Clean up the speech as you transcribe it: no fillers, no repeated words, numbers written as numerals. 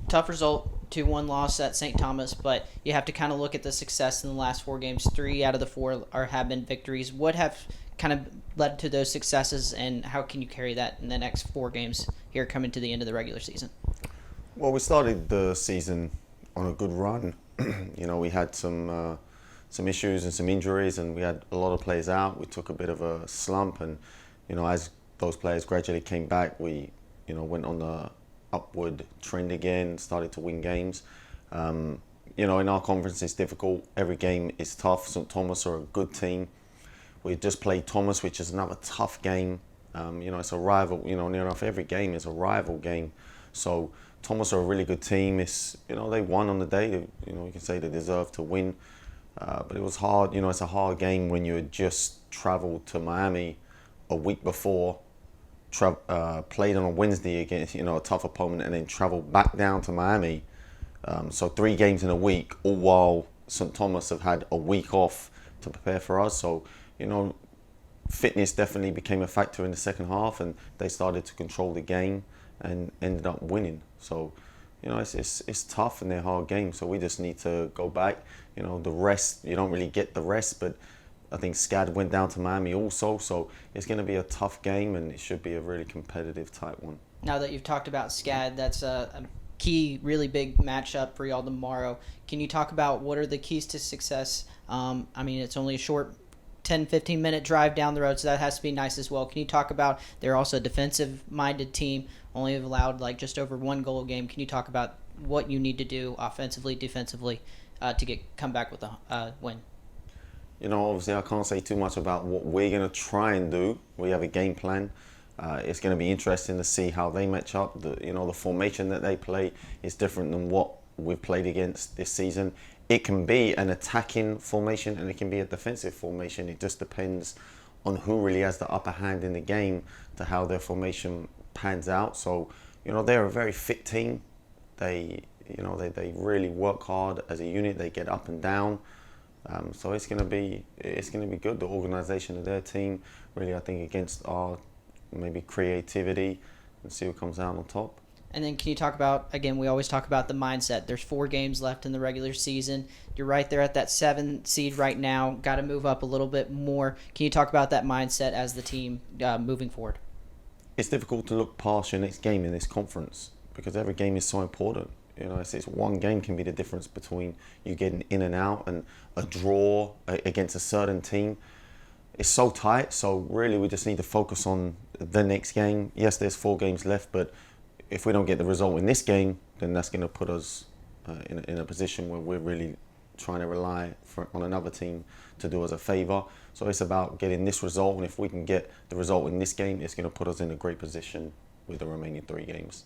tough result, 2-1 loss at St. Thomas, but you have to kind of look at the success in the last 4 games. 3 out of the 4 have been victories. What have kind of led to those successes, and how can you carry that in the next 4 games here coming to the end of the regular season? Well, we started the season on a good run. We had some issues and some injuries, and we had a lot of players out. We took a bit of a slump, and as those players gradually came back, we went on the upward trend again, started to win games. In our conference, it's difficult. Every game is tough. St. Thomas are a good team. We just played Thomas, which is another tough game. It's a rival. Near enough every game is a rival game. So Thomas are a really good team. They won on the day. You can say they deserve to win. But it was hard. It's a hard game when you had just travelled to Miami a week before, played on a Wednesday against a tough opponent, and then travelled back down to Miami. So 3 games in a week, all while St. Thomas have had a week off to prepare for us. So fitness definitely became a factor in the second half, and they started to control the game and ended up winning. So it's tough and they're hard games. So we just need to go back. The rest, you don't really get the rest, but I think SCAD went down to Miami also. So it's going to be a tough game, and it should be a really competitive type one. Now that you've talked about SCAD, that's a key, really big matchup for y'all tomorrow. Can you talk about what are the keys to success? It's only a short 10-15 minute drive down the road, so that has to be nice as well. Can you talk about, they're also a defensive-minded team, only have allowed just over 1 goal a game. Can you talk about what you need to do offensively, defensively to come back with a win? Obviously I can't say too much about what we're going to try and do. We have a game plan. It's going to be interesting to see how they match up. The formation that they play is different than what we've played against this season. It can be an attacking formation and it can be a defensive formation. It just depends on who really has the upper hand in the game to how their formation pans out. So, they're a very fit team. They really work hard as a unit. They get up and down. So it's going to be good. The organisation of their team really, I think, against our maybe creativity, and see what comes out on top. And then can you talk about, again, we always talk about the mindset. There's 4 games left in the regular season. You're right there at that 7 seed right now. Got to move up a little bit more. Can you talk about that mindset as the team moving forward? It's difficult to look past your next game in this conference because every game is so important. It's one game can be the difference between you getting in and out, and a draw against a certain team. It's so tight, so really we just need to focus on the next game. Yes, there's 4 games left, but if we don't get the result in this game, then that's going to put us in a position where we're really trying to rely on another team to do us a favour. So it's about getting this result, and if we can get the result in this game, it's going to put us in a great position with the remaining 3 games.